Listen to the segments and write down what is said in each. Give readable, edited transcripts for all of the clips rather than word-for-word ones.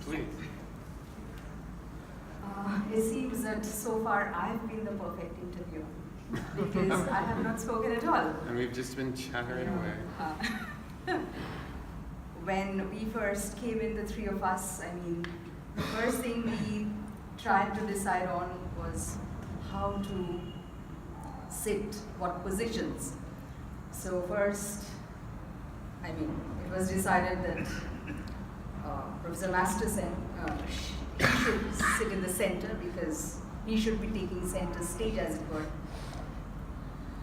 Please. It seems that so far I've been the perfect interviewer because I have not spoken at all. And we've just been chattering away. When we first came in, the three of us, I mean, the first thing we tried to decide on was how to sit, what positions. So first, I mean, it was decided that Professor Masterson should sit in the center because he should be taking center stage, as it were.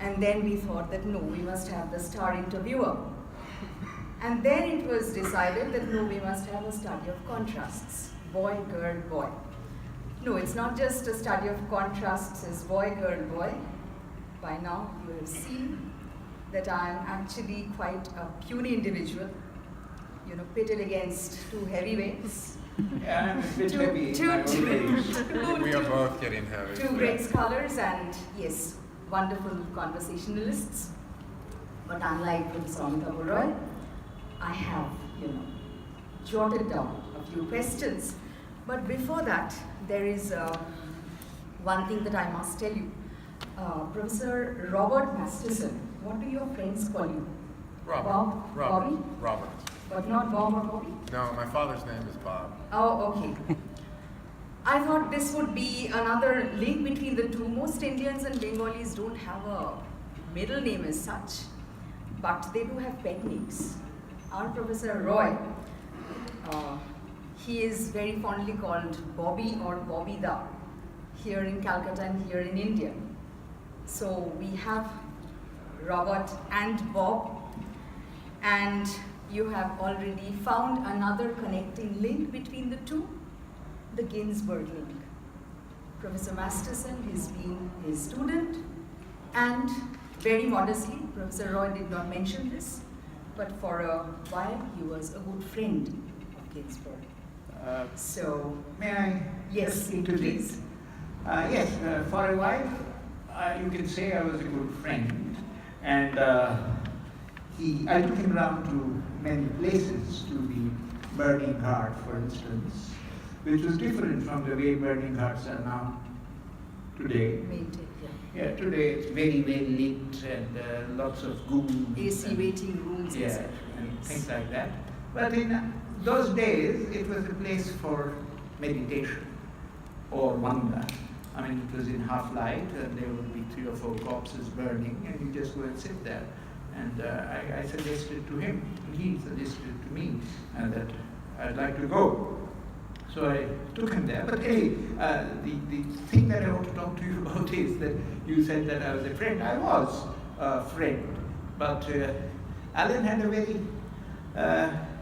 And then we thought that no, we must have the star interviewer. And then it was decided that no, we must have a study of contrasts. Boy, girl, boy. No, it's not just a study of contrasts as boy, girl, boy. By now you have seen that I am actually quite a puny individual, you know, pitted against two heavyweights. Yeah, I'm a bit heavy in my own age. We are both getting heavy. Two great scholars and, yes, wonderful conversationalists. But unlike Professor Amitava, I have, you know, jotted down a few questions. But before that, there is one thing that I must tell you. Professor Robert Masterson, what do your friends call you? Robert. Bob? Bobby? Robert. But not Bob or Bobby? No, my father's name is Bob. Oh, okay. I thought this would be another link between the two. Most Indians and Bengalis don't have a middle name as such, but they do have pet names. Our Professor Roy, he is very fondly called Bobby or Bobida here in Calcutta and here in India. So we have Robert and Bob, and you have already found another connecting link between the two, the Ginsberg link. Professor Masterson has been his student, and very modestly, Professor Roy did not mention this, but for a while he was a good friend of Ginsberg. So, may I? Yes, please. Yes, for a while, you can say I was a good friend, and I took him around to many places, to the Burning Heart, for instance, which was different from the way burning hearts are now today. Yeah, today it's very well lit and lots of goons. AC waiting rooms, yeah, etc. and things like that. But in those days, it was a place for meditation or wonder. I mean, it was in half light, and there would be 3 or 4 corpses burning, and you just go and sit there. And I suggested to him, and he suggested to me, that I'd like to go. So I took him there. But hey, the thing that I want to talk to you about is that you said that I was a friend. I was a friend, but Alan had a very,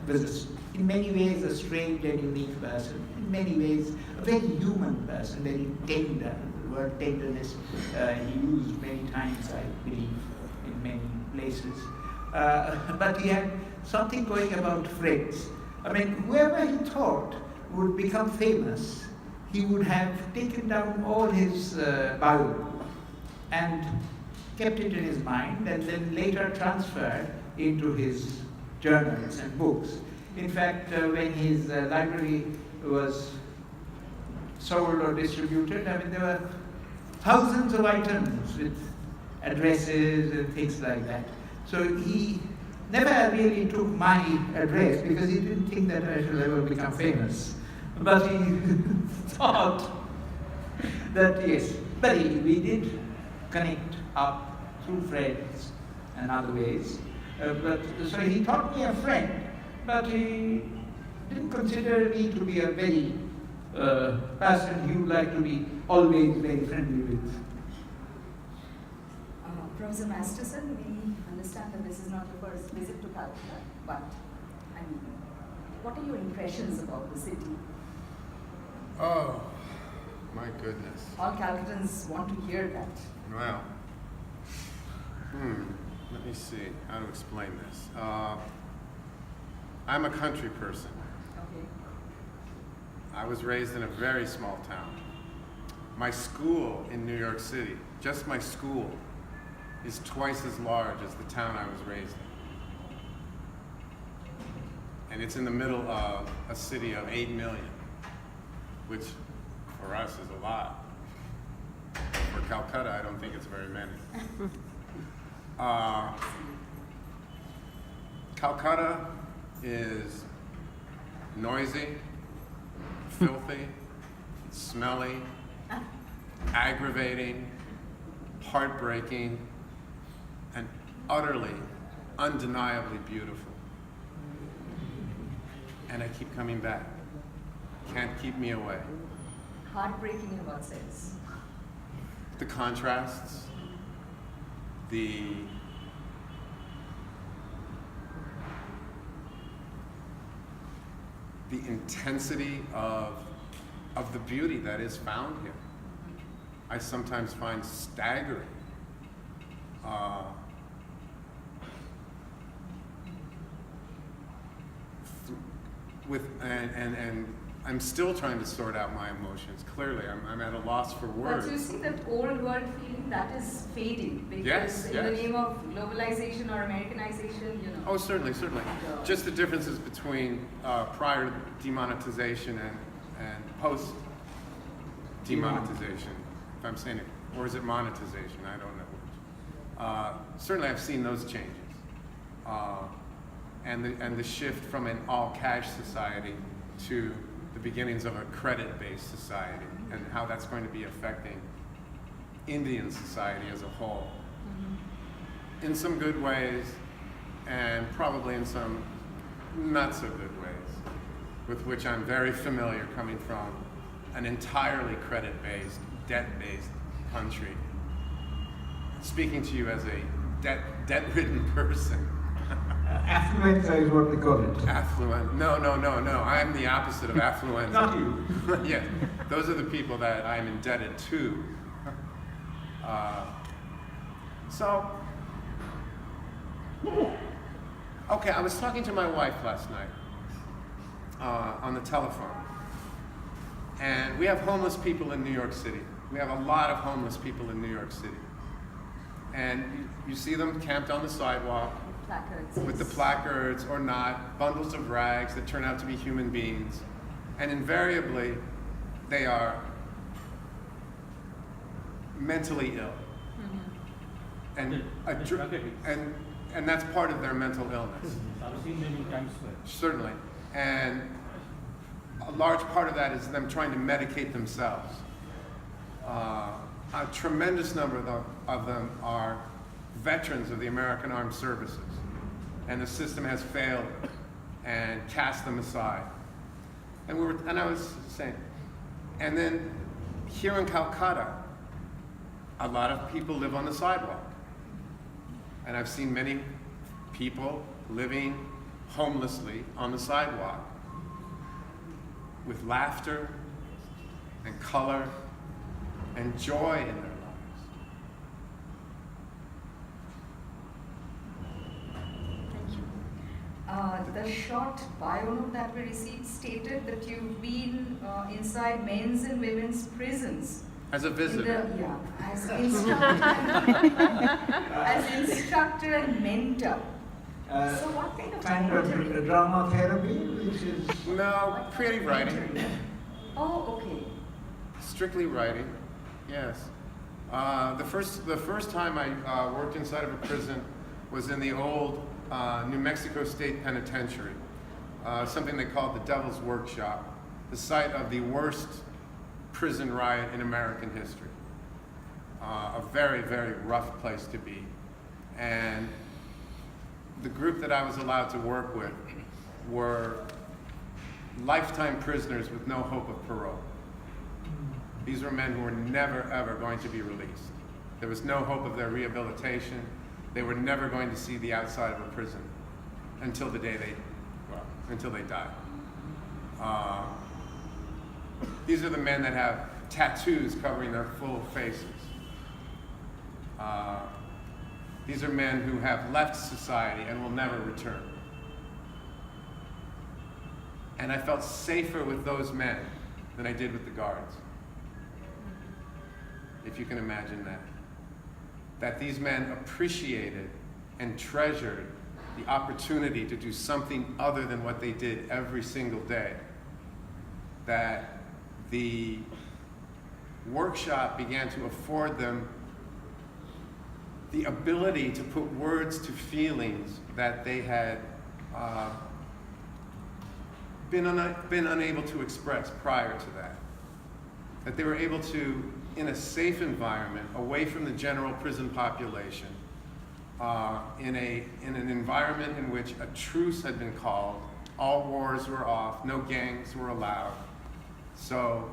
was in many ways a strange and unique person. In many ways, a very human person, very tender. The word tenderness he used many times, I believe, in many places. But he had something going about friends. I mean, whoever he thought would become famous, he would have taken down all his bio and kept it in his mind, and then later transferred into his journals and books. In fact, when his library was sold or distributed, I mean, there were thousands of items with addresses and things like that. So he never really took my address because he didn't think that I should ever become famous. But he thought that, yes, but we did connect up through friends and other ways. So he thought me a friend, but he didn't consider me to be a very person he would like to be always very friendly with. Professor Masterson, we understand that this is not your first visit to Calcutta, but I mean, what are your impressions about the city? Oh, my goodness. All Calcuttans want to hear that. Well, let me see how to explain this. I'm a country person. Okay. I was raised in a very small town. My school in New York City, just my school, is twice as large as the town I was raised And it's in the middle of a city of 8 million, which for us is a lot. For Calcutta, I don't think it's very many. Calcutta is noisy, filthy, smelly, aggravating, heartbreaking, and utterly, undeniably beautiful. And I keep coming back. Can't keep me away. Heartbreaking in what sense? The contrasts, the intensity of the beauty that is found here. I sometimes find staggering. And I'm still trying to sort out my emotions. Clearly, I'm at a loss for words. But you see that old world feeling that is fading because Yes, in the name of globalization or Americanization, Oh, certainly, certainly. Just the differences between prior demonetization and post demonetization, if I'm saying it, or is it monetization? I don't know which. Certainly, I've seen those changes, and the shift from an all cash society to the beginnings of a credit-based society, and how that's going to be affecting Indian society as a whole. In some good ways, and probably in some not so good ways, with which I'm very familiar coming from an entirely credit-based, debt-based country. Speaking to you as a debt-ridden person. Affluent is what we call it. Affluent. No. I'm the opposite of affluent. Not you. Yeah, those are the people that I'm indebted to. Okay, I was talking to my wife last night on the telephone. And we have homeless people in New York City. We have a lot of homeless people in New York City. And you see them camped on the sidewalk placards. with the placards or not, bundles of rags that turn out to be human beings. And invariably, they are mentally ill. And that's part of their mental illness. I've seen many times. Certainly. And a large part of that is them trying to medicate themselves. A tremendous number of them are veterans of the American Armed Services. And the system has failed and cast them aside. And I was saying, and then here in Calcutta, a lot of people live on the sidewalk. And I've seen many people living homelessly on the sidewalk with laughter and color and joy in their lives. Thank you. The short bio note that we received stated that you've been inside men's and women's prisons. As a visitor. As instructor and mentor. So what kind of drama therapy, which is No, creative writing. Oh, okay. Strictly writing, yes. The first time I worked inside of a prison was in the old New Mexico State Penitentiary, something they called the Devil's Workshop, the site of the worst prison riot in American history. A very, very rough place to be. And the group that I was allowed to work with were lifetime prisoners with no hope of parole. These were men who were never, ever going to be released. There was no hope of their rehabilitation. They were never going to see the outside of a prison until the day until they died. These are the men that have tattoos covering their full faces. These are men who have left society and will never return. And I felt safer with those men than I did with the guards. If you can imagine that. That these men appreciated and treasured the opportunity to do something other than what they did every single day, that the workshop began to afford them the ability to put words to feelings that they had been unable to express prior to that. That they were able to, in a safe environment, away from the general prison population, in an environment in which a truce had been called, all wars were off, no gangs were allowed. So,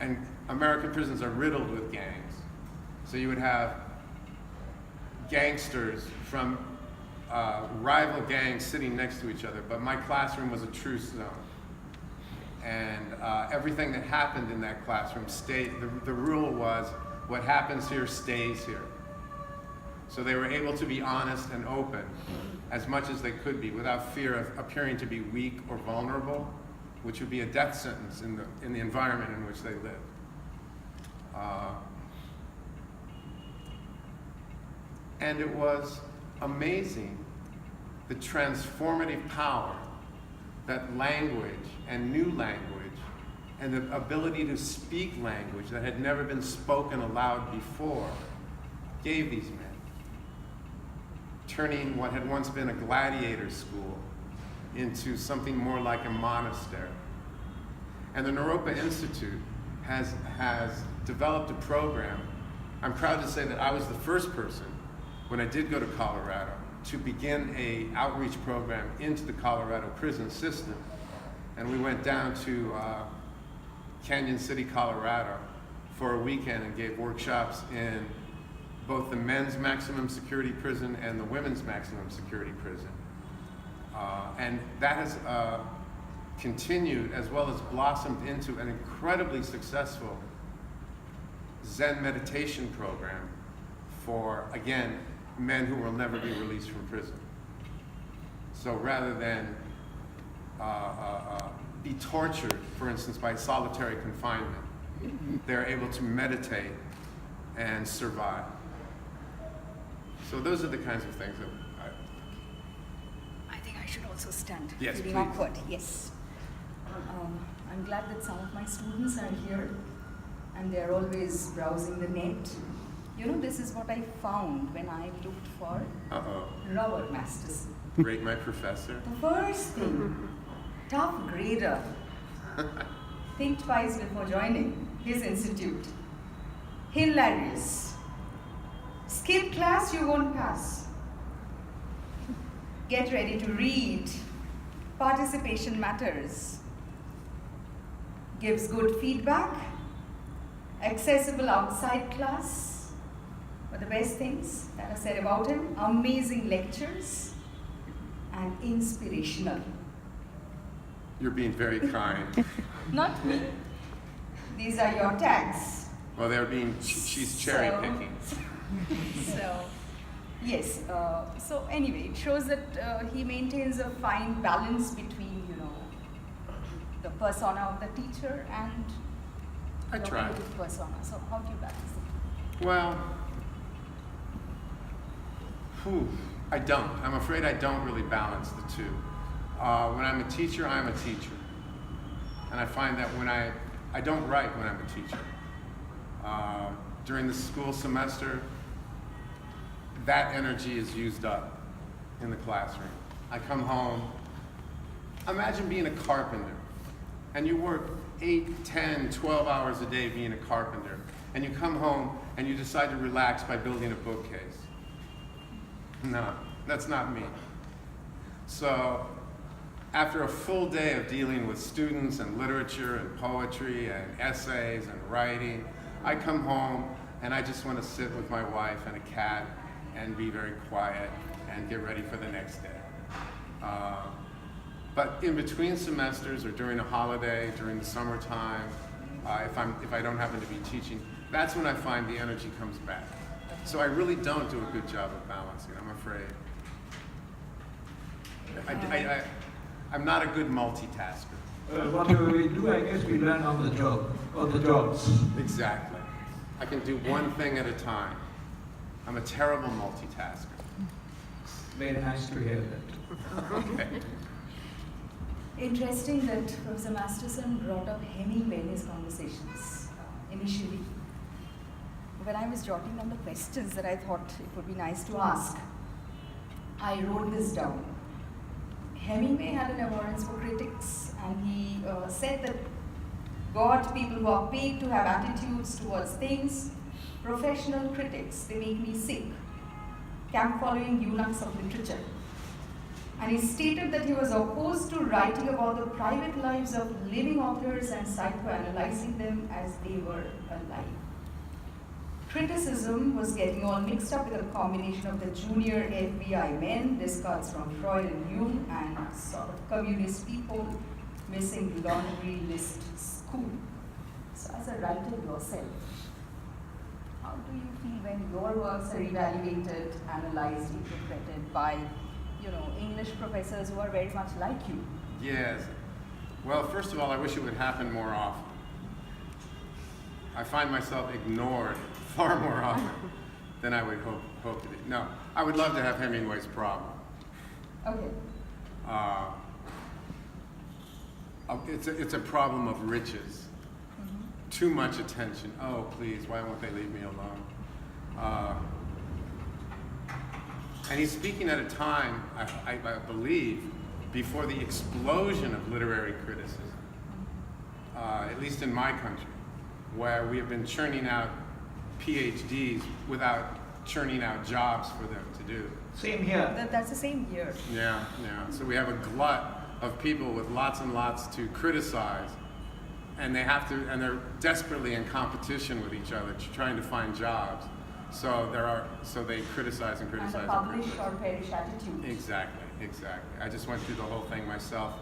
and American prisons are riddled with gangs. So you would have gangsters from rival gangs sitting next to each other, but my classroom was a truce zone. And everything that happened in that classroom stayed, the rule was, what happens here stays here. So they were able to be honest and open as much as they could be without fear of appearing to be weak or vulnerable, which would be a death sentence in the environment in which they lived. And it was amazing the transformative power that language and new language and the ability to speak language that had never been spoken aloud before gave these men, turning what had once been a gladiator school into something more like a monastery. And the Naropa Institute has developed a program. I'm proud to say that I was the first person, when I did go to Colorado, to begin an outreach program into the Colorado prison system. And we went down to Canyon City, Colorado for a weekend and gave workshops in both the men's maximum security prison and the women's maximum security prison. And that has continued as well as blossomed into an incredibly successful Zen meditation program for, again, men who will never be released from prison. So rather than be tortured, for instance, by solitary confinement, they're able to meditate and survive. So those are the kinds of things that I think I should also stand. Yes, Feeling please. awkward. Yes. I'm glad that some of my students are here and they're always browsing the net. You know, this is what I found when I looked for Robert Masterson. Rate my professor. The first thing, tough grader. Think twice before joining his institute. Hilarious. Skip class, you won't pass. Get ready to read. Participation matters. Gives good feedback. Accessible outside class. But the best things that are said about him, amazing lectures and inspirational. You're being very kind. Not me. These are your tags. Well, they're being, she's cherry picking. So, yes. So anyway, it shows that he maintains a fine balance between, you know, the persona of the teacher and I the try. creative persona. So how do you balance it? Well, I don't. I'm afraid I don't really balance the two. When I'm a teacher, I'm a teacher. And I find that when I don't write when I'm a teacher. During the school semester, that energy is used up in the classroom. I come home, imagine being a carpenter, and you work 8, 10, 12 hours a day being a carpenter, and you come home and you decide to relax by building a bookcase. No, that's not me. So, after a full day of dealing with students and literature and poetry and essays and writing, I come home and I just want to sit with my wife and a cat and be very quiet and get ready for the next day. But in between semesters or during a holiday, during the summertime, if I don't happen to be teaching, that's when I find the energy comes back. So I really don't do a good job of balancing, I'm afraid. I'm not a good multitasker. What we do, I guess we learn on the job, or the jobs. Exactly. I can do one thing at a time. I'm a terrible multitasker. Very nice to hear that. Okay. Interesting that Professor Masterson brought up Hemingway in his conversations initially. When I was jotting down the questions that I thought it would be nice to ask, I wrote this down. Hemingway had an abhorrence for critics, and he said that God, people who are paid to have attitudes towards things, professional critics, they make me sick. Camp-following eunuchs of literature. And he stated that he was opposed to writing about the private lives of living authors and psychoanalyzing them as they were alive. Criticism was getting all mixed up with a combination of the junior FBI men, discards from Freud and Jung, and sort of communist people missing laundry list school. So as a writer yourself, how do you feel when your works are evaluated, analyzed, interpreted by, English professors who are very much like you? Yes. Well, first of all, I wish it would happen more often. I find myself ignored far more often than I would hope to be. No, I would love to have Hemingway's problem. Okay. It's a problem of riches. Too much attention. Oh, please, why won't they leave me alone? And he's speaking at a time, I believe, before the explosion of literary criticism, at least in my country, where we have been churning out PhDs without churning out jobs for them to do. Same here. That's the same here. Yeah. So we have a glut of people with lots and lots to criticize, and they're desperately in competition with each other, trying to find jobs. So they criticize and criticize. And a publish or perish attitude. Exactly. I just went through the whole thing myself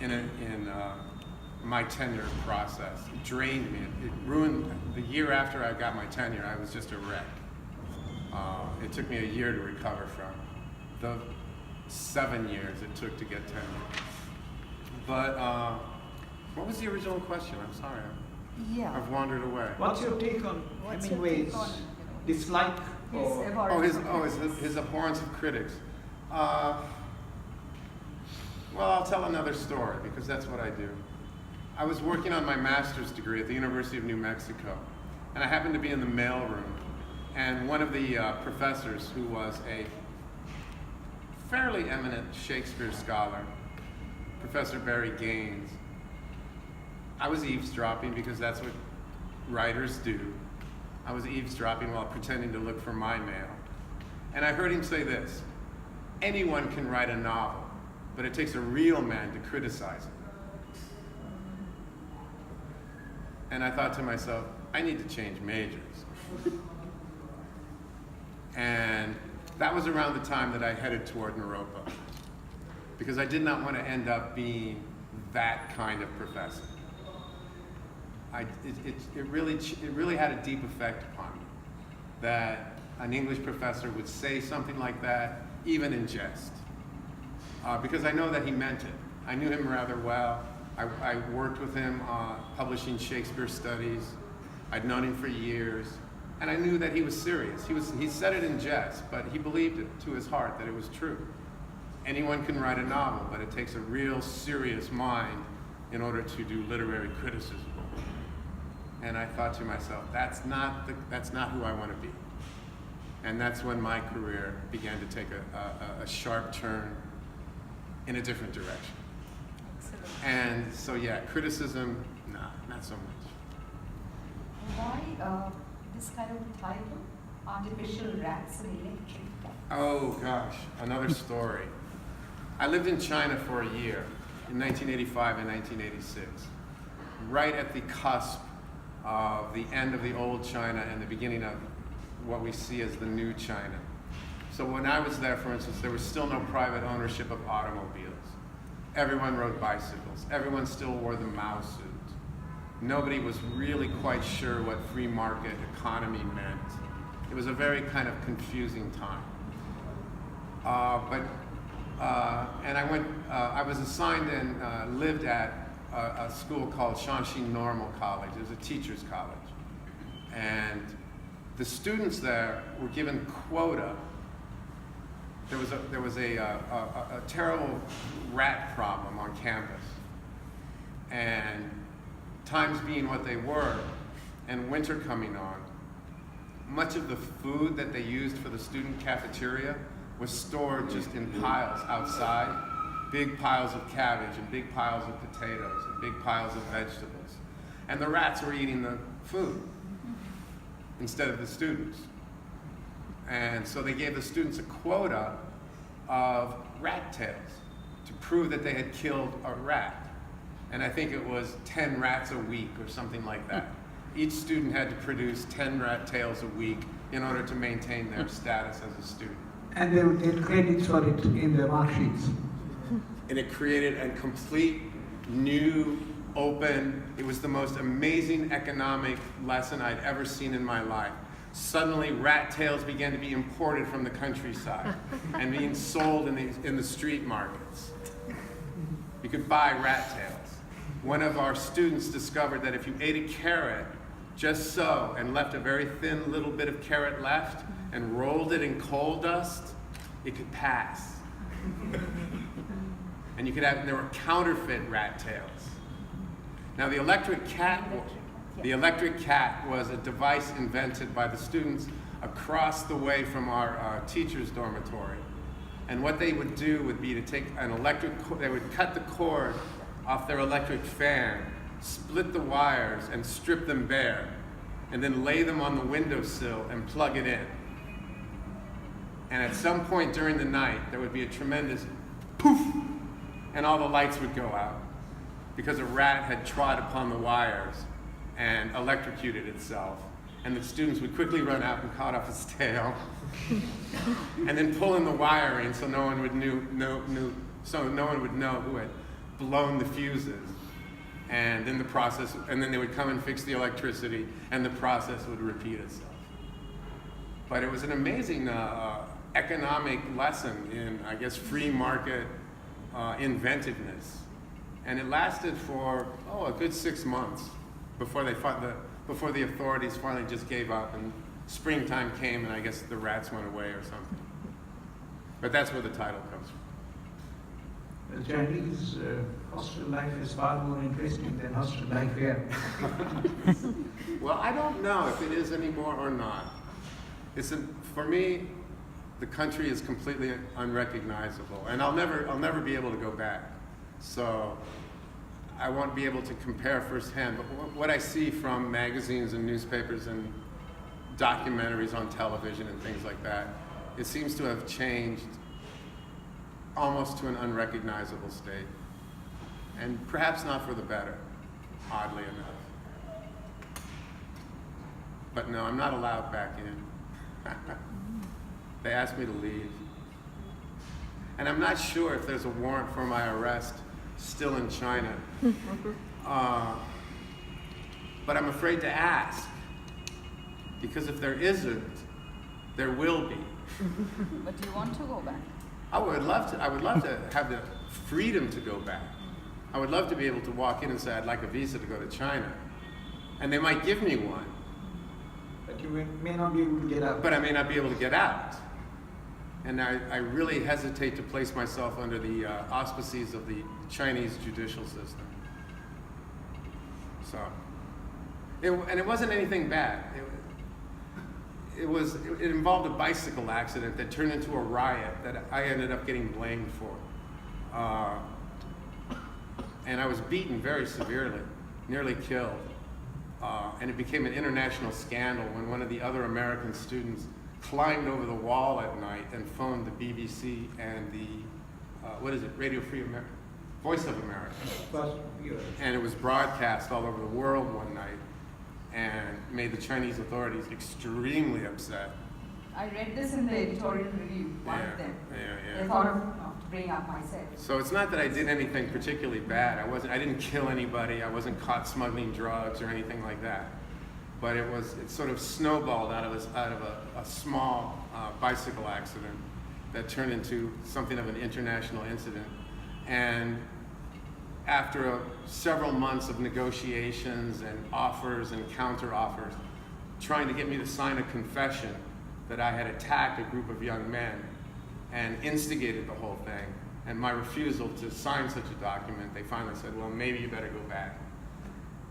in my tenure process. It drained me. It ruined the year after I got my tenure. I was just a wreck. It took me a year to recover from the 7 years it took to get tenure. But what was the original question? I'm sorry. Yeah. I've wandered away. What's your take on Hemingway's dislike or his abhorrence of critics? Well, I'll tell another story because that's what I do. I was working on my master's degree at the University of New Mexico, and I happened to be in the mailroom, and one of the professors, who was a fairly eminent Shakespeare scholar, Professor Barry Gaines, I was eavesdropping because that's what writers do. I was eavesdropping while pretending to look for my mail. And I heard him say this: anyone can write a novel, but it takes a real man to criticize it. And I thought to myself, I need to change majors. And that was around the time that I headed toward Naropa, because I did not want to end up being that kind of professor. It really had a deep effect upon me that an English professor would say something like that, even in jest, because I know that he meant it. I knew him rather well. I worked with him publishing Shakespeare studies. I'd known him for years, and I knew that he was serious. He said it in jest, but he believed it to his heart that it was true. Anyone can write a novel, but it takes a real serious mind in order to do literary criticism. And I thought to myself, that's not who I want to be. And that's when my career began to take a sharp turn in a different direction. Excellent. And so yeah, criticism, not so much. Why this kind of title, Artificial Rats and Electric Cats? Oh gosh, another story. I lived in China for a year, in 1985 and 1986, right at the cusp of the end of the old China and the beginning of what we see as the new China. So when I was there, for instance, there was still no private ownership of automobiles. Everyone rode bicycles. Everyone still wore the Mao suit. Nobody was really quite sure what free market economy meant. It was a very kind of confusing time. And I was assigned and lived at a school called Shanxi Normal College. It was a teacher's college. And the students there were given quota there was a terrible rat problem on campus, and times being what they were, and winter coming on, much of the food that they used for the student cafeteria was stored just in piles outside, big piles of cabbage and big piles of potatoes and big piles of vegetables, and the rats were eating the food instead of the students. And so they gave the students a quota of rat tails to prove that they had killed a rat. And I think it was 10 rats a week or something like that. Each student had to produce 10 rat tails a week in order to maintain their status as a student. And they would get credits for it in the mark sheets. And it created a complete new, open, it was the most amazing economic lesson I'd ever seen in my life. Suddenly, rat tails began to be imported from the countryside and being sold in the street markets. You could buy rat tails. One of our students discovered that if you ate a carrot just so and left a very thin little bit of carrot left and rolled it in coal dust, it could pass. And you could have, there were counterfeit rat tails. Now the electric cat was a device invented by the students across the way from our teacher's dormitory. And what they would do would be to take an they would cut the cord off their electric fan, split the wires and strip them bare, and then lay them on the windowsill and plug it in. And at some point during the night, there would be a tremendous poof, and all the lights would go out because a rat had trod upon the wires and electrocuted itself. And the students would quickly run out and cut off its tail and then pull in the wiring so no one would know who had blown the fuses. And then they would come and fix the electricity, and the process would repeat itself. But it was an amazing economic lesson in, I guess, free market inventiveness. And it lasted for, a good 6 months before the authorities finally just gave up and springtime came and I guess the rats went away or something. But that's where the title comes from. The Chinese hostel life is far more interesting than hostel life here. Well, I don't know if it is anymore or not. For me, the country is completely unrecognizable, and I'll never be able to go back. So I won't be able to compare firsthand, but what I see from magazines and newspapers and documentaries on television and things like that, it seems to have changed almost to an unrecognizable state. And perhaps not for the better, oddly enough. But no, I'm not allowed back in. They asked me to leave. And I'm not sure if there's a warrant for my arrest still in China. But I'm afraid to ask, because if there isn't, there will be. But do you want to go back? I would love to have the freedom to go back. I would love to be able to walk in and say, I'd like a visa to go to China. And they might give me one. But you may not be able to get out. But I may not be able to get out. And I really hesitate to place myself under the auspices of the Chinese judicial system. So, and it wasn't anything bad. It involved a bicycle accident that turned into a riot that I ended up getting blamed for. And I was beaten very severely, nearly killed. And it became an international scandal when one of the other American students climbed over the wall at night and phoned the BBC and the, Radio Free America, Voice of America. And it was broadcast all over the world one night and made the Chinese authorities extremely upset. I read this in the editorial review, one of them. Yeah. I thought of bringing up myself. So it's not that I did anything particularly bad. I didn't kill anybody. I wasn't caught smuggling drugs or anything like that. But it sort of snowballed out of a small bicycle accident that turned into something of an international incident. And after several months of negotiations and offers and counter offers, trying to get me to sign a confession that I had attacked a group of young men and instigated the whole thing. And my refusal to sign such a document, they finally said, well, maybe you better go back.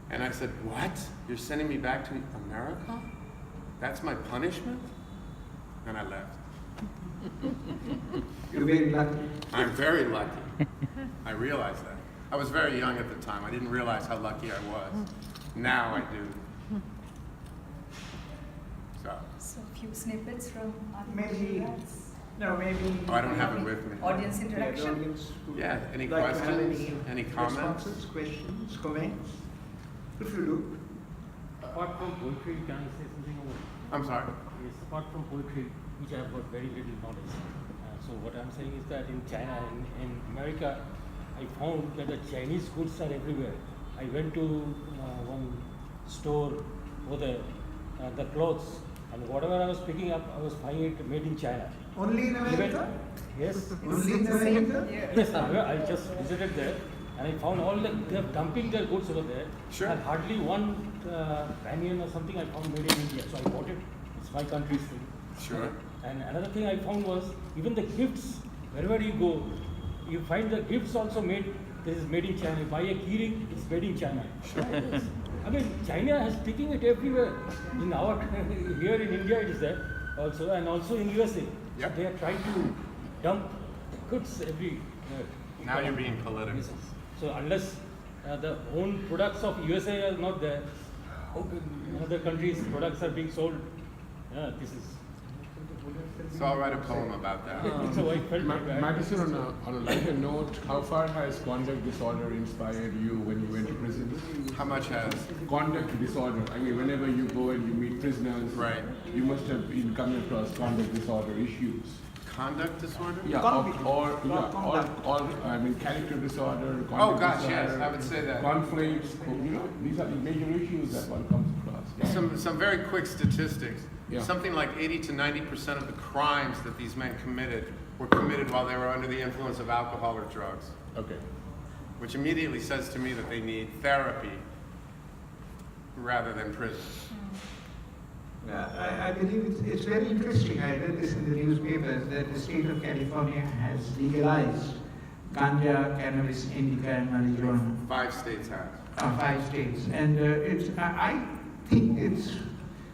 And I said, what? You're sending me back to America? That's my punishment? And I left. You're very lucky. I'm very lucky. I realized that. I was very young at the time. I didn't realize how lucky I was. Now I do. So a few snippets from Maybe. Chakravertty. Maybe. oh, I don't have it with me. Audience Yeah, the interaction. audience would Yeah, any like to have questions? Any comments? responses, questions, comments? If you do. Apart from poetry, can I say something over it? I'm sorry. Yes, apart from poetry, which I have got very little knowledge. So what I'm saying is that in China and in America, I found that the Chinese goods are everywhere. I went to one store over there, the clothes, and whatever I was picking up, I was finding it made in China. Only in America? Even- yes. Only in America? Yes, I just visited there and I found all they're dumping their goods over there. Sure. And hardly one banyan or something I found made in India. So I bought it. It's my country's thing. Sure. And another thing I found was even the gifts, wherever you go, you find the gifts also made, this is made in China. You buy a keyring, it's made in China. Sure. Yes. I mean, China has taken it everywhere. In our, here in India it is there also, and also in USA. Yep. They are trying to dump goods everywhere. Now you're being political. Yes. So unless the own products of USA are not there, in other countries' products are being sold. This is. So I'll write a poem about that. So I felt like that. Masterson, on a lighter note, how far has conduct disorder inspired you when you went to prison? How much has? Conduct disorder. I mean, whenever you go and you meet prisoners, Right. you must have been coming across conduct disorder issues. Conduct disorder? Yeah, Conduct. or I mean, character disorder. Oh conduct gosh, disorder, yes, I would say that. Conflicts. These are the major issues that one comes across. Yeah. Some very quick statistics. Yeah. Something like 80 to 90% of the crimes that these men committed were committed while they were under the influence of alcohol or drugs, Okay. which immediately says to me that they need therapy rather than prison. I believe it's very interesting. I read this in the newspapers that the state of California has legalized ganja, cannabis, indica, and marijuana. 5 states have. 5 states, and I think it's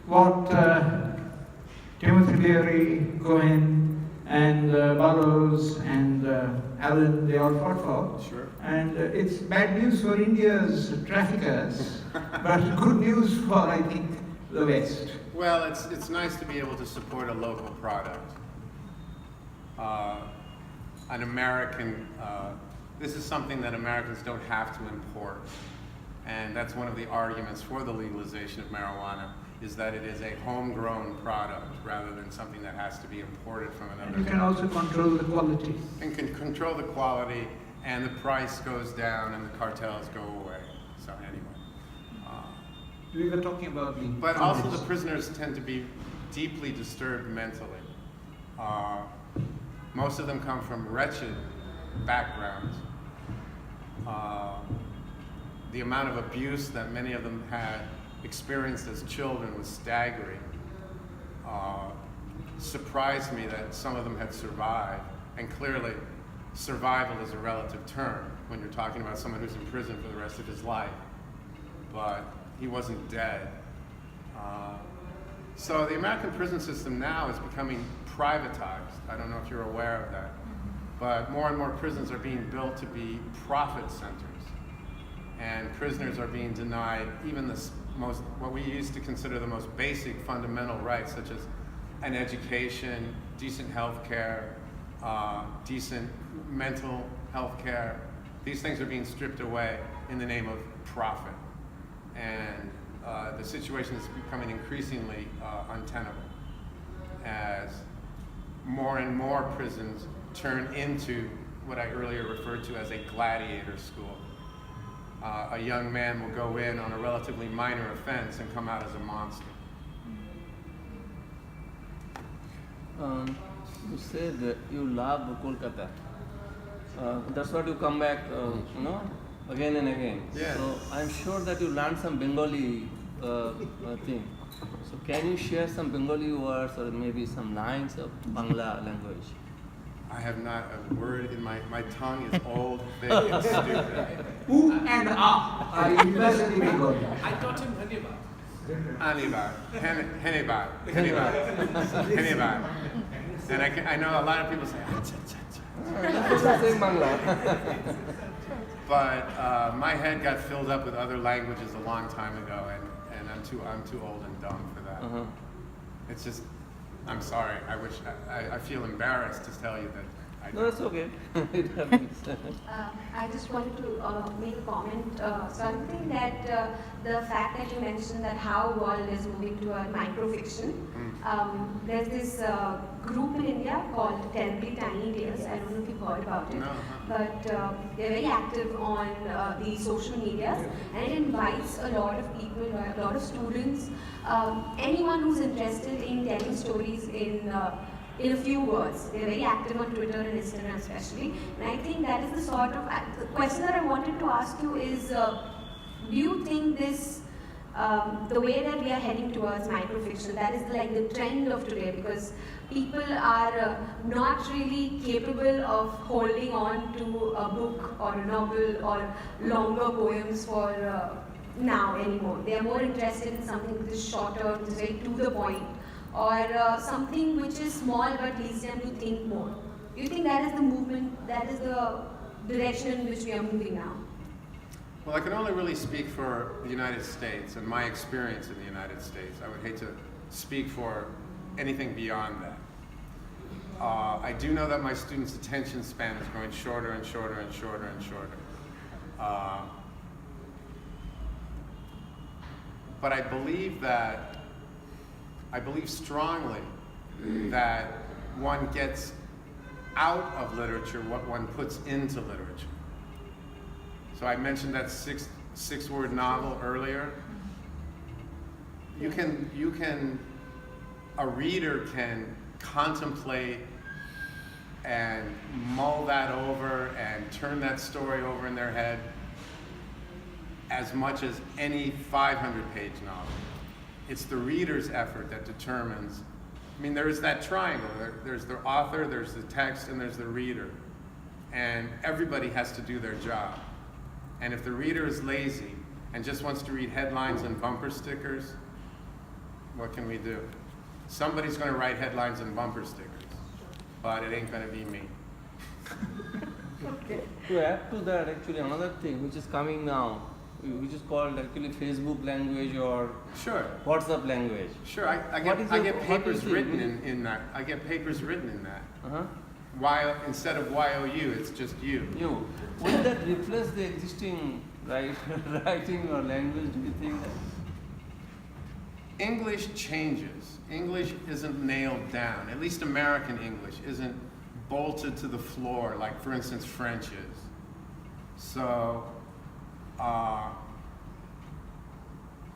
what Timothy Leary, Cohen, and Burroughs, and Allen, they all fought for. Sure. And it's bad news for India's traffickers, but good news for, I think, the West. Well, it's nice to be able to support a local product. An American, this is something that Americans don't have to import. And that's one of the arguments for the legalization of marijuana, is that it is a homegrown product rather than something that has to be imported from another And you can country. also control the quality. And can control the quality, and the price goes down and the cartels go away. So anyway. We were talking about the... But also the prisoners tend to be deeply disturbed mentally. Most of them come from wretched backgrounds. The amount of abuse that many of them had experienced as children was staggering. Surprised me that some of them had survived, and clearly survival is a relative term when you're talking about someone who's in prison for the rest of his life. But he wasn't dead. So the American prison system now is becoming privatized. I don't know if you're aware of that. But more and more prisons are being built to be profit centers. And prisoners are being denied even the most, what we used to consider the most basic fundamental rights, such as an education, decent health care, decent mental health care. These things are being stripped away in the name of profit. And the situation is becoming increasingly untenable as more and more prisons turn into what I earlier referred to as a gladiator school. A young man will go in on a relatively minor offense and come out as a monster. You said you love Kolkata. That's what you come back, again and again. Yes. So I'm sure that you learned some Bengali thing. So can you share some Bengali words or maybe some lines of Bangla language? I have not a word in my tongue is old, thick, and stupid. U and A are universally being I taught him Haniba. Anibar, Henibar. And I know a lot of people say, "Ah, cha, cha, cha." It's the same Bangla. But my head got filled up with other languages a long time ago, and I'm too old and dumb for that. It's just, I'm sorry. I feel embarrassed to tell you that I No, that's okay. It happens. I just wanted to make a comment. So I think that the fact that you mentioned that how world is moving toward microfiction. There's this group in India called Terribly Tiny Tales. I don't know if you've heard about it, No. but they're very active on the social medias, and it invites a lot of people, a lot of students, anyone who's interested in telling stories in a few words. They're very active on Twitter and Instagram especially. And I think that is the sort of the question that I wanted to ask you is, do you think this, the way that we are heading towards microfiction, that is like the trend of today, because people are not really capable of holding on to a book or a novel or longer poems for now anymore. They are more interested in something which is shorter, which is very to the point, or something which is small but leads them to think more. Do you think that is the movement, that is the direction in which we are moving now? Well, I can only really speak for the United States and my experience in the United States. I would hate to speak for anything beyond that. I do know that my students' attention span is growing shorter and shorter and shorter and shorter. But I believe strongly that one gets out of literature what one puts into literature. So I mentioned that six-word novel earlier. A reader can contemplate and mull that over and turn that story over in their head as much as any 500-page novel. It's the reader's effort that determines. I mean, there's that triangle. There's the author, there's the text, and there's the reader. And everybody has to do their job. And if the reader is lazy and just wants to read headlines and bumper stickers, what can we do? Somebody's going to write headlines and bumper stickers, but it ain't going to be me. To add to that, actually, another thing which is coming now, which is called actually Facebook language or Sure. WhatsApp language. Sure, I get papers written in that. I get papers written in that. Instead of YOU, it's just you. You. Will that replace the existing writing or language, do you think that? English changes. English isn't nailed down. At least American English isn't bolted to the floor like, for instance, French is. So,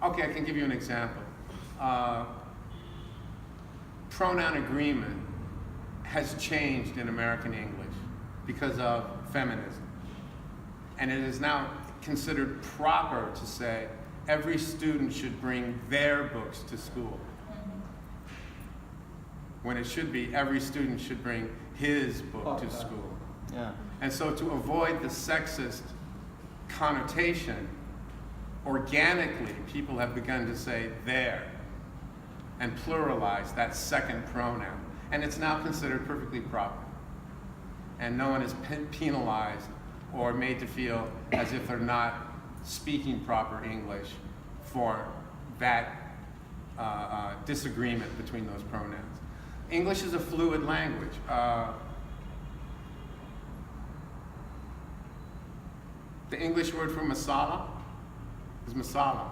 okay, I can give you an example. Pronoun agreement has changed in American English because of feminism. And it is now considered proper to say every student should bring their books to school. When it should be every student should bring his book to school. Yeah. And so to avoid the sexist connotation, organically people have begun to say their and pluralize that second pronoun. And it's now considered perfectly proper. And no one is penalized or made to feel as if they're not speaking proper English for that disagreement between those pronouns. English is a fluid language. The English word for masala is masala.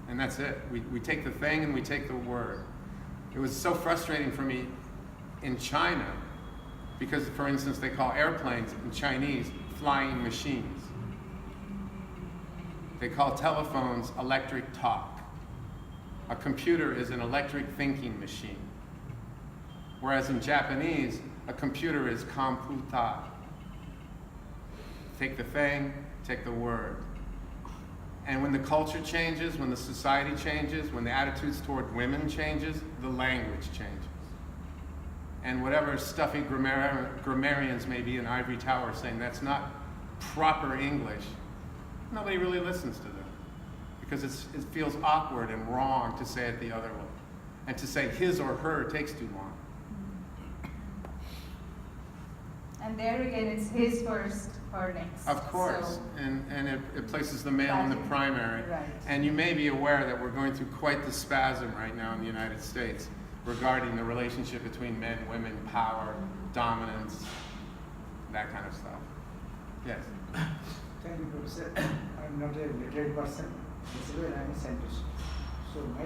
And that's it. We take the thing and we take the word. It was so frustrating for me in China because, for instance, they call airplanes in Chinese flying machines. They call telephones electric talk. A computer is an electric thinking machine. Whereas in Japanese, a computer is computa. Take the thing, take the word. And when the culture changes, when the society changes, when the attitudes toward women changes, the language changes. and whatever stuffy grammarians may be in ivory tower saying that's not proper English, nobody really listens to them because it feels awkward and wrong to say it the other way. And to say his or her takes too long. And there again, it's his first, her next. Of course, So, and it places the male in the primary. Right. And you may be aware that we're going through quite the spasm right now in the United States regarding the relationship between men, women, power, dominance, that kind of stuff. Yes? Thank you, Professor. I'm not a literate person. Basically, I'm a scientist. So my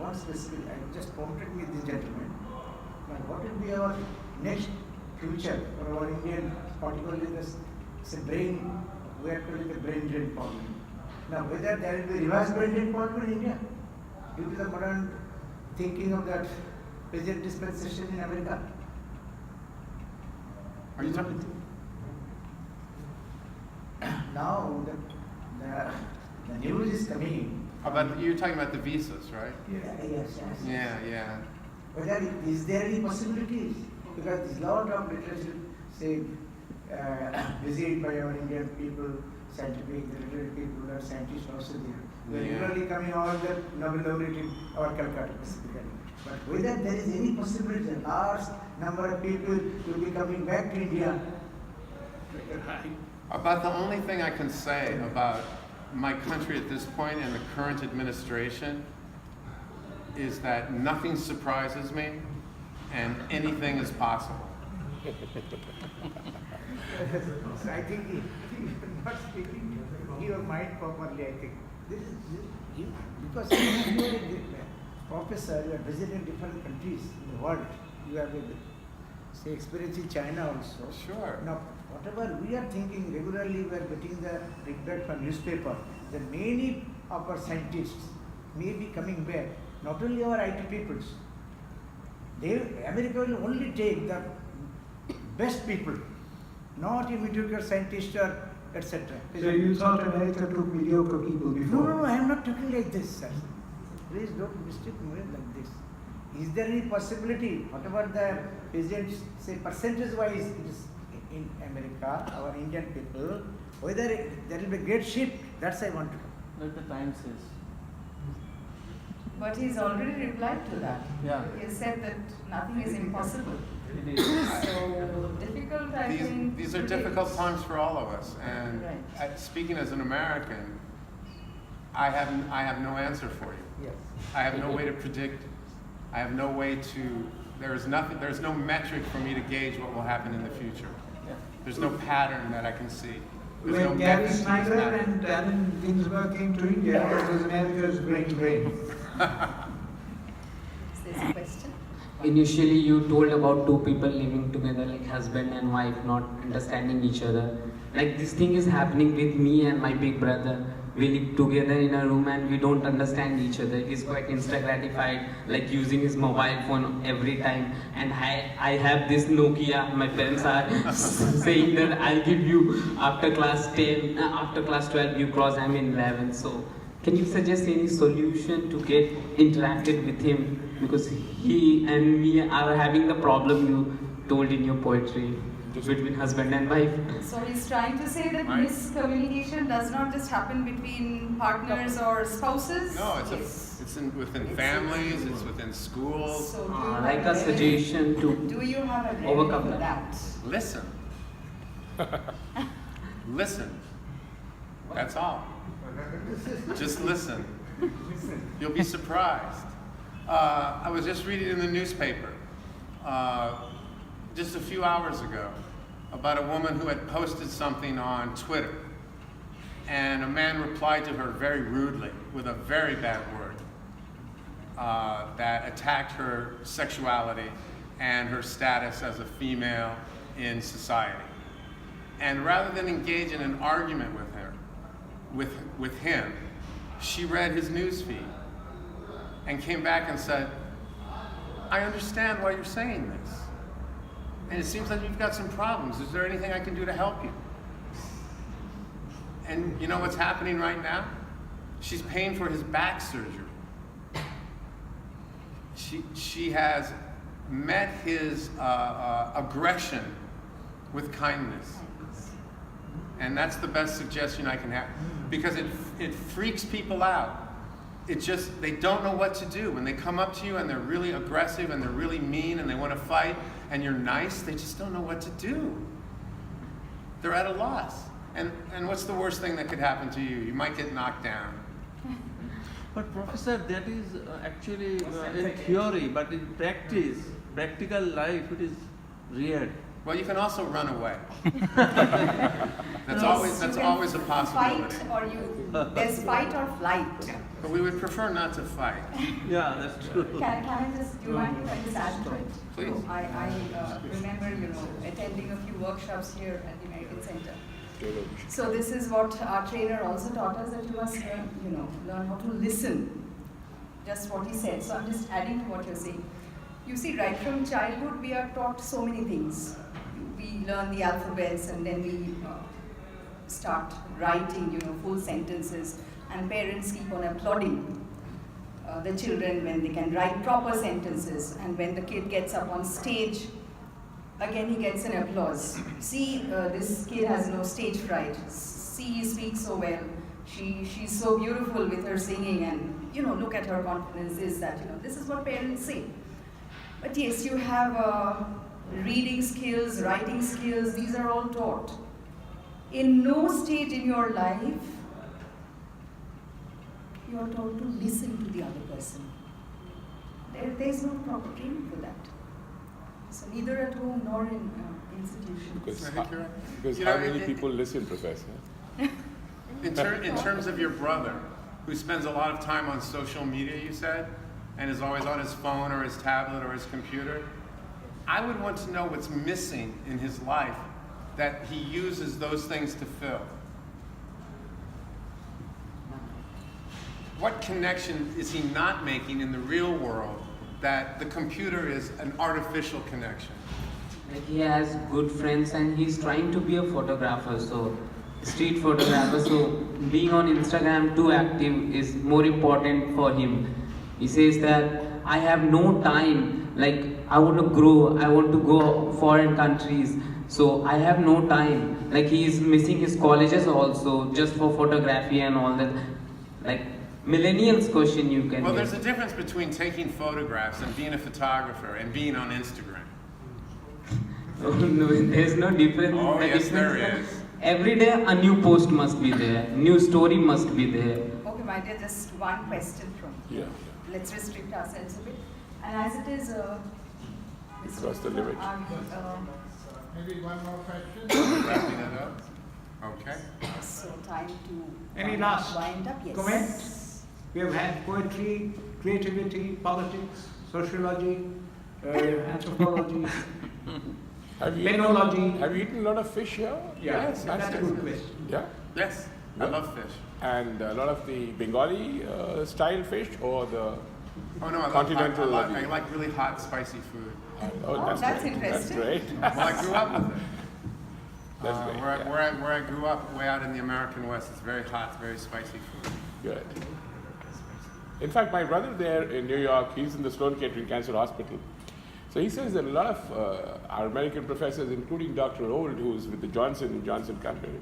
one specific, I just prompted with this gentleman. Now, what will be our next future for our Indian, particularly this brain, we are calling the brain drain problem. Now, whether there will be reverse brain drain problem in India due to the modern thinking of that present dispensation in America. Are you talking? Now, the news is coming. You're talking about the visas, right? Yes. Yeah. Whether is there any possibilities? Because there's a lot of literature say visited by our Indian people, scientific, the literate people, our scientists also there. They're regularly coming all the Nobel laureate in our Calcutta specifically. But whether there is any possibility, a large number of people will be coming back to India. About the only thing I can say about my country at this point and the current administration is that nothing surprises me and anything is possible. So I think you're not speaking your mind properly, I think. This is because you are a professor, you are visiting different countries in the world. You have say experience in China also. Sure. Now, whatever we are thinking regularly, we are getting the feedback from newspaper that many of our scientists may be coming back. Not only our IT peoples. America will only take the best people, not a mediocre scientist or etc. So you thought America took mediocre people before? No, I am not talking like this, sir. Please don't mistake me like this. Is there any possibility, whatever the present, say percentage-wise it is in America, our Indian people, whether there will be a great shift, that's I want to know. Let the time says. But he's already replied to that. Yeah. He said that nothing is impossible. It is. So difficult, I think. These are to difficult predict. times for all of us. And speaking as an American, I have no answer for you. Yes. I have no way to predict. I have no way to. There's no metric for me to gauge what will happen in the future. Yeah. There's no pattern that I can see. There's When no Gary method to Snyder that. and Allen Ginsberg came to India, it was America's brain. Is there a question? Initially, you told about two people living together, like husband and wife, not understanding each other. Like this thing is happening with me and my big brother. We live together in a room and we don't understand each other. He's quite insta-gratified, like using his mobile phone every time. And I have this Nokia. My parents are saying that I'll give you after class 10, after class 12, you cross, I'm in 11. So can you suggest any solution to get interacted with him? Because he and me are having the problem you told in your poetry between husband and wife. So he's trying to say that Right. miscommunication does not just happen between partners or spouses. No, within families, it's within schools. So do you have Like a remedy? suggestion to Do you have a remedy overcome for that. that? Listen. Listen. That's all. Just listen. You'll be surprised. I was just reading in the newspaper just a few hours ago about a woman who had posted something on Twitter. And a man replied to her very rudely with a very bad word that attacked her sexuality and her status as a female in society. And rather than engage in an argument with him, she read his newsfeed and came back and said, I understand why you're saying this. And it seems like you've got some problems. Is there anything I can do to help you? And you know what's happening right now? She's paying for his back surgery. She has met his aggression with kindness. And that's the best suggestion I can have, because it freaks people out. It just, they don't know what to do. When they come up to you and they're really aggressive and they're really mean and they want to fight and you're nice, they just don't know what to do. They're at a loss. And what's the worst thing that could happen to you? You might get knocked down. But Professor, that is actually in theory, but in practice, practical life, it is weird. Well, you can also run away. That's always a possibility. There's fight or flight. But we would prefer not to fight. Yeah, that's true. Can I just, do you mind if I just add to it? Please. I remember, attending a few workshops here at the American Center. So this is what our trainer also taught us, that you must, learn how to listen. Just what he said. So I'm just adding to what you're saying. You see, right from childhood, we are taught so many things. We learn the alphabets, and then we start writing, full sentences. And parents keep on applauding the children when they can write proper sentences. And when the kid gets up on stage, again he gets an applause. See, this kid has no stage fright. See, he speaks so well. She's so beautiful with her singing, and look at her confidence. This is what parents say. But yes, you have reading skills, writing skills. These are all taught. In no stage in your life you are told to listen to the other person. There is no proper training for that. So neither at home nor in institutions. Because how many people listen, Professor? In terms of your brother, who spends a lot of time on social media, you said, and is always on his phone or his tablet or his computer, I would want to know what's missing in his life that he uses those things to fill. What connection is he not making in the real world that the computer is an artificial connection? Like, he has good friends and he's trying to be a photographer, so street photographer, so being on Instagram too active is more important for him. He says that I have no time, like I want to grow, I want to go foreign countries, so I have no time. Like, he is missing his colleges also just for photography and all that. Like, millennials question you can Well, get. there's a difference between taking photographs and being a photographer and being on Instagram. Oh, no, there's no difference. Oh, The yes, difference there is is. every day a new post must be there, new story must be there. Okay, my dear, just one question from you. Yeah. Let's restrict ourselves a bit. And as it is, Cross the limit. Maybe one more question. Wrapping it up? Okay. so time to Any last wind up. Yes. comment? We have had poetry, creativity, politics, sociology, anthropology, Have you penology. eaten a lot of fish here? Yeah, Yes, that's a good question. Yeah? Yes, I love fish. And a lot of the Bengali style fish or the Oh no, continental. I like really hot, spicy food. Oh, that's great. interesting. That's great. Well, I grew up with it. That's great. Where I grew up, way out in the American West, it's very hot, very spicy food. Good. In fact, my brother there in New York, he's in the Sloan Kettering Cancer Hospital. So he says that a lot of our American professors, including Dr. Old, who's with the Johnson & Johnson company,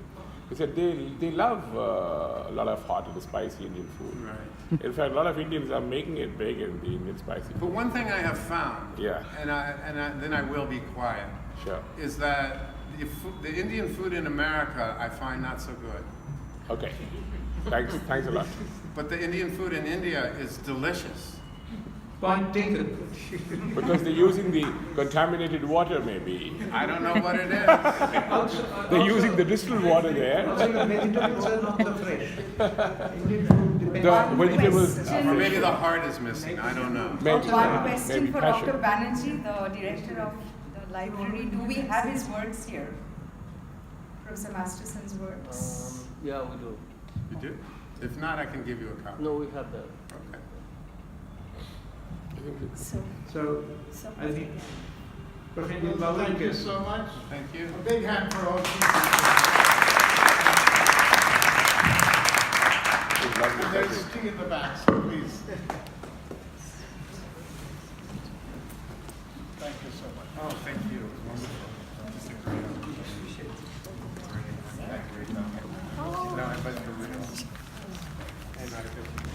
he said they love a lot of hot and spicy Indian food. Right. In fact, a lot of Indians are making it big in the Indian spicy But food. one thing I have found, Yeah. and then I will be quiet, Sure. is that the Indian food in America I find not so good. Okay. Thanks a lot. But the Indian food in India is delicious. Point taken. Because they're using the contaminated water, maybe. I don't know what it is. They're using the distilled water there. Also, the vegetables are not so fresh. Indian food depends The on vegetables question. Or maybe the heart is missing. I don't know. Maybe. One question Maybe for passion. Dr. Banerjee, the director of the library. Do we have his works here? Professor Masterson's works. Yeah, we do. You do? If not, I can give you a copy. No, we have that. Okay. So, I think Professor Babu Thank you is- so much. Thank you. A big hand for all three. It's lovely. And there's tea in the back, so please. Thank you so much. Oh, thank you. It was wonderful. Just a great great talk. No, but for real. And not a good